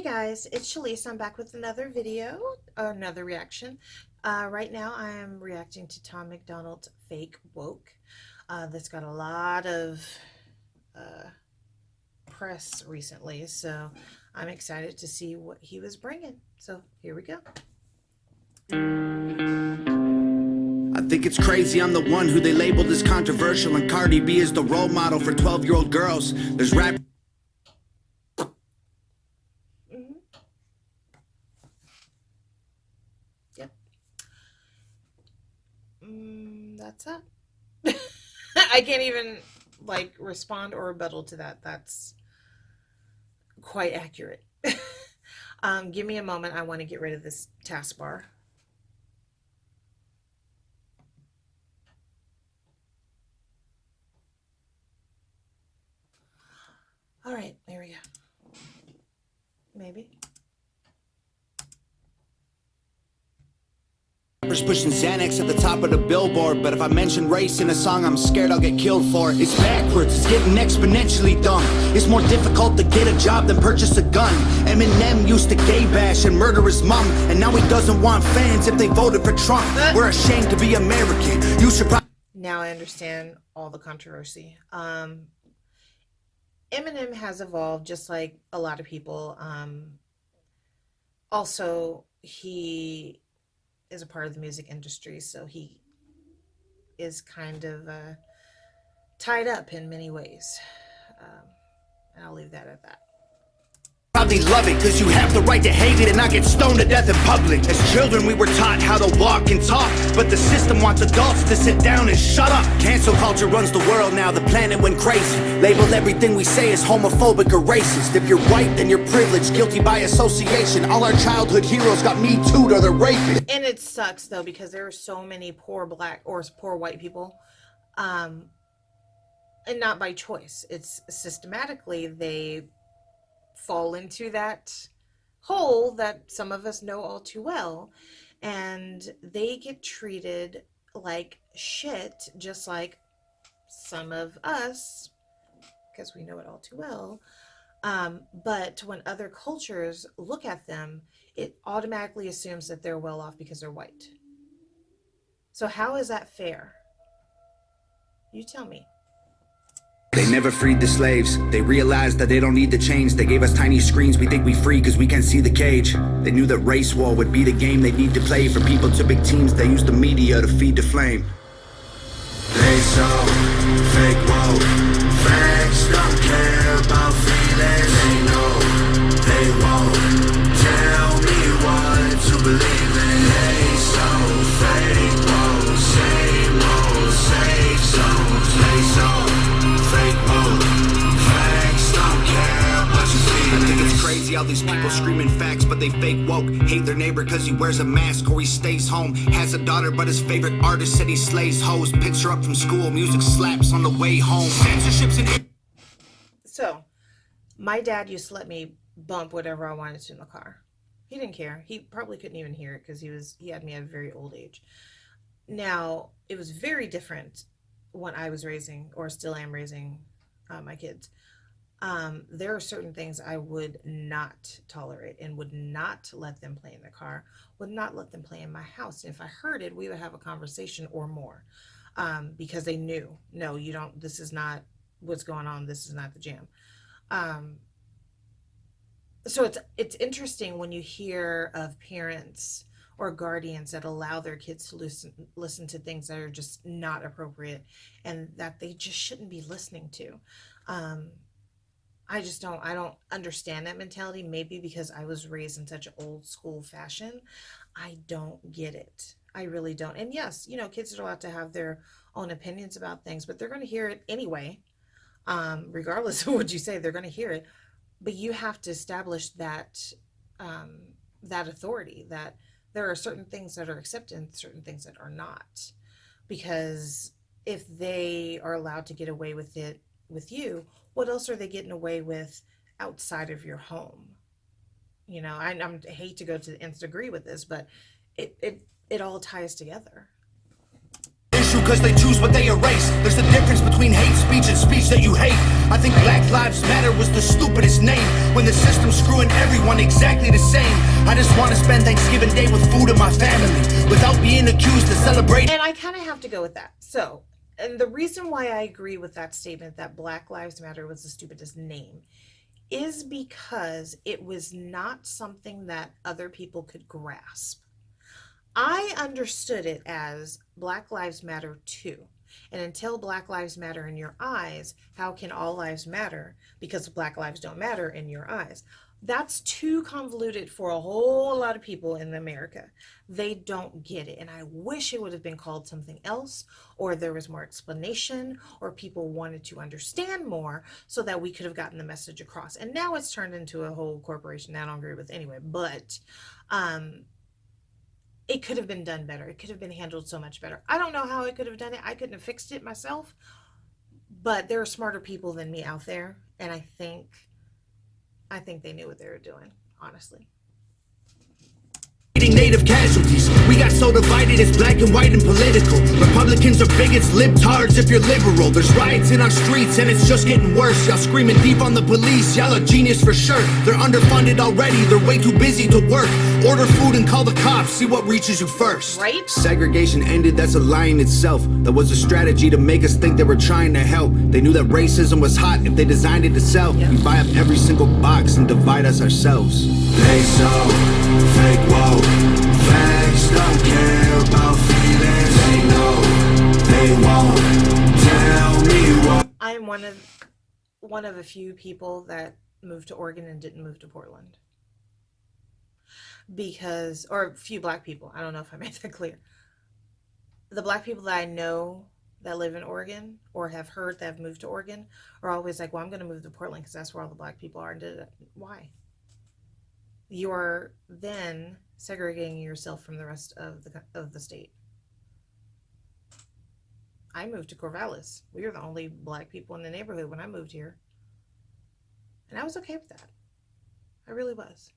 Guys, it's Shalise. I'm back with another video, another reaction. Right now I am reacting to Tom MacDonald's Fake Woke. That's got a lot of press recently, so I'm excited to see what he was bringing. So here we go. I think it's crazy I'm the one who they labeled as controversial, and Cardi B is the role model for 12-year-old girls. There's rap. Yep. That's it. I can't even like respond or rebuttal to that. That's quite accurate. Give me a moment. I want to get rid of this taskbar. All right, there we go. Maybe. Pushing Xanax at the top of the billboard, but if I mention race in a song, I'm scared I'll get killed for it. It's backwards, it's getting exponentially dumb. It's more difficult to get a job than purchase a gun. Eminem used to gay bash and murder his mom, and now he doesn't want fans if they voted for Trump. We're ashamed to be American. You should probably... Now I understand all the controversy. Eminem has evolved just like a lot of people. Also, he is a part of the music industry, so he is kind of tied up in many ways. And I'll leave that at that. Probably love it, cause you have the right to hate it and not get stoned to death in public. As children we were taught how to walk and talk, but the system wants adults to sit down and shut up. Cancel culture runs the world now, the planet went crazy. Label everything we say as homophobic or racist. If you're white, then you're privileged, guilty by association. All our childhood heroes got Me Too'd or they're raping. And it sucks though, because there are so many poor black or poor white people, and not by choice. It's systematically they fall into that hole that some of us know all too well, and they get treated like shit, just like some of us, because we know it all too well. But when other cultures look at them, it automatically assumes that they're well off because they're white. So how is that fair? You tell me. They never freed the slaves. They realized that they don't need to change. They gave us tiny screens. We think we free because we can't see the cage. They knew that race war would be the game they need to play. For people to big teams, they use the media to feed the flame. They so fake woke. Facts don't care about feelings. They know they won't tell me what to believe in. They so fake woke. Same old safe zones. They so fake woke. Facts don't care what you feel. I think it's crazy how these people screaming facts, but they fake woke. Hate their neighbor cause he wears a mask or he stays home. Has a daughter but his favorite artist said he slays hoes. Picks her up from school, music slaps on the way home. Censorship's in... So, my dad used to let me bump whatever I wanted to in the car. He didn't care. He probably couldn't even hear it because he had me at a very old age. Now, it was very different when I was raising, or still am raising, my kids. There are certain things I would not tolerate and would not let them play in the car, would not let them play in my house. And if I heard it, we would have a conversation or more, because they knew, no, you don't, this is not what's going on. This is not the jam. So it's interesting when you hear of parents or guardians that allow their kids to listen to things that are just not appropriate and that they just shouldn't be listening to. I don't understand that mentality. Maybe because I was raised in such an old school fashion. I don't get it. I really don't. And yes, you know, kids are allowed to have their own opinions about things, but they're going to hear it anyway. Regardless of what you say, they're going to hear it. But you have to establish that, that authority, that there are certain things that are accepted and certain things that are not. Because if they are allowed to get away with it with you, what else are they getting away with outside of your home? You know, I hate to go to the nth degree with this, but it all ties together. Issue because they choose what they erase. There's a difference between hate speech speech and speech that you hate. I think Black Lives Matter was the stupidest name, when the system's screwing everyone exactly the same. I just want to spend Thanksgiving Day with food and my family, without being accused of celebrating. And I kind of have to go with that. So, and the reason why I agree with that statement that Black Lives Matter was the stupidest name is because it was not something that other people could grasp. I understood it as Black Lives Matter too. And until Black Lives matter in your eyes, how can all lives matter? Because Black lives don't matter in your eyes. That's too convoluted for a whole lot of people in America. They don't get it. And I wish it would have been called something else, or there was more explanation, or people wanted to understand more so that we could have gotten the message across. And now it's turned into a whole corporation that I don't agree with anyway, but it could have been done better. It could have been handled so much better. I don't know how I could have done it. I couldn't have fixed it myself, but there are smarter people than me out there. And I think they knew what they were doing, honestly. Native casualties. We got so divided, it's black and white and political. Republicans are bigots, libtards if you're liberal. There's riots in our streets and it's just getting worse. Y'all screaming deep on the police, y'all are genius for sure. They're underfunded already, they're way too busy to work. Order food and call the cops, see what reaches you first. Right? Segregation ended, that's a lie in itself. That was a strategy to make us think they were trying to help. They knew that racism was hot if they designed it to sell. Yep. We buy up every single box and divide us ourselves. They so fake woke. Facts don't care about feelings. They know they won't tell me what. I am one of a few people that moved to Oregon and didn't move to Portland. Because, or a few black people. I don't know if I made that clear. The black people that I know that live in Oregon or have heard that have moved to Oregon are always like, well, I'm going to move to Portland because that's where all the black people are. And why? You are then segregating yourself from the rest of the state. I moved to Corvallis. We were the only black people in the neighborhood when I moved here. And I was okay with that. I really was.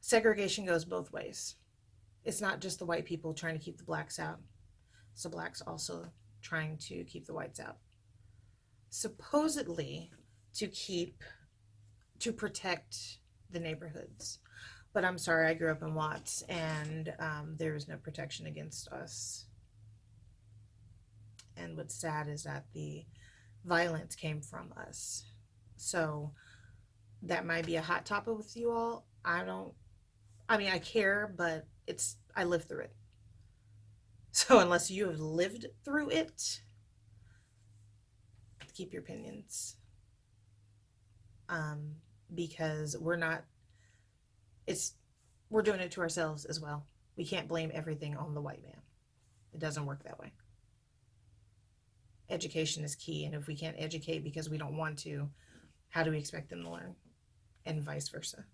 Segregation goes both ways. It's not just the white people trying to keep the blacks out. It's the blacks also trying to keep the whites out. Supposedly to protect the neighborhoods. But I'm sorry, I grew up in Watts and there is no protection against us. And what's sad is that the violence came from us. So that might be a hot topic with you all. I care, but I lived through it. So unless you have lived through it, keep your opinions. Because we're doing it to ourselves as well. We can't blame everything on the white man. It doesn't work that way. Education is key, and if we can't educate because we don't want to, how do we expect them to learn? And vice versa.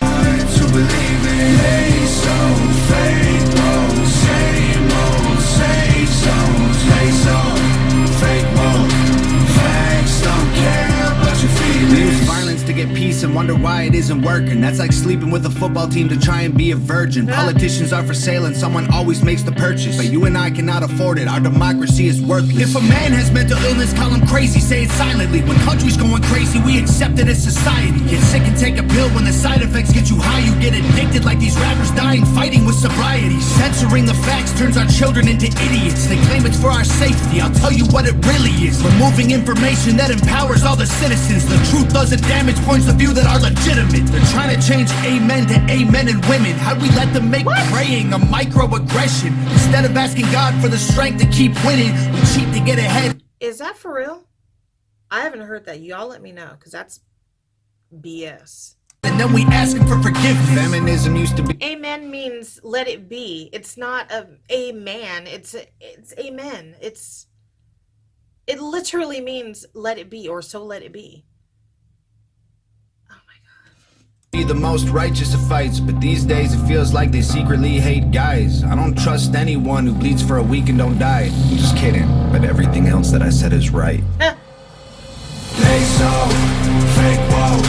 To believe in a song, fake woke, same old, safe zones, play song, fake woke, facts don't care about your feelings. We use violence to get peace and wonder why it isn't working. That's like sleeping with a football team to try and be a virgin. Politicians are for sale and someone always makes the purchase, but you and I cannot afford it. Our democracy is worthless. If a man has mental illness, call him crazy, say it silently. When country's going crazy, we accept it as society. Get sick and take a pill. When the side effects get you high, you get addicted like these rappers dying fighting with sobriety. Censoring the facts turns our children into idiots. They claim it's for our safety. I'll tell you what it really is. Removing information that empowers all the citizens. The truth doesn't damage points of view that are legitimate. They're trying to change amen to amen and women. How'd we let them make praying a microaggression? Instead of asking God for the strength to keep winning, we cheat to get ahead. Is that for real? I haven't heard that. Y'all let me know, because that's BS. And then we ask him for forgiveness. Feminism used to be. Amen means let it be. It's not a man. It's amen. It literally means let it be, or so let it be. Oh my God. Be the most righteous of fights, but these days it feels like they secretly hate guys. I don't trust anyone who bleeds for a week and don't die. I'm just kidding, but everything else that I said is right. They so fake woke,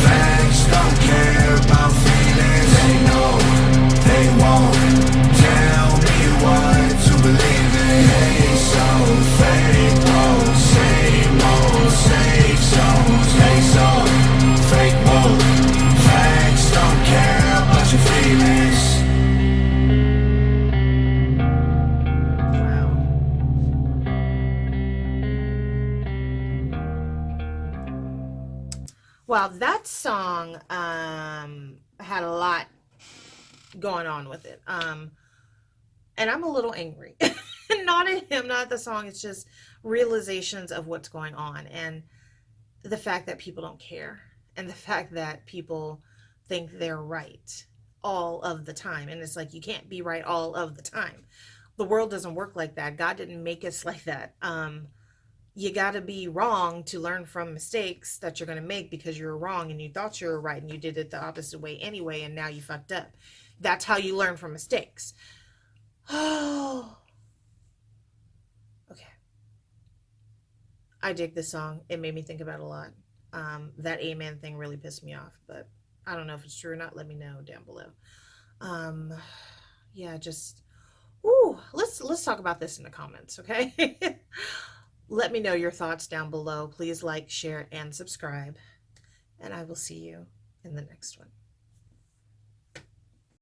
facts don't care about feelings. They know Well, that song had a lot going on with it. And I'm a little angry. Not at him, not at the song. It's just realizations of what's going on and the fact that people don't care and the fact that people think they're right all of the time. And it's like, you can't be right all of the time. The world doesn't work like that. God didn't make us like that. You got to be wrong to learn from mistakes that you're going to make because you're wrong and you thought you were right and you did it the opposite way anyway, and now you fucked up. That's how you learn from mistakes. Oh, okay. I dig this song. It made me think about a lot. That amen thing really pissed me off, but I don't know if it's true or not. Let me know down below. Um, yeah, just ooh, let's talk about this in the comments, okay? Let me know your thoughts down below. Please like, share, and subscribe. And I will see you in the next one.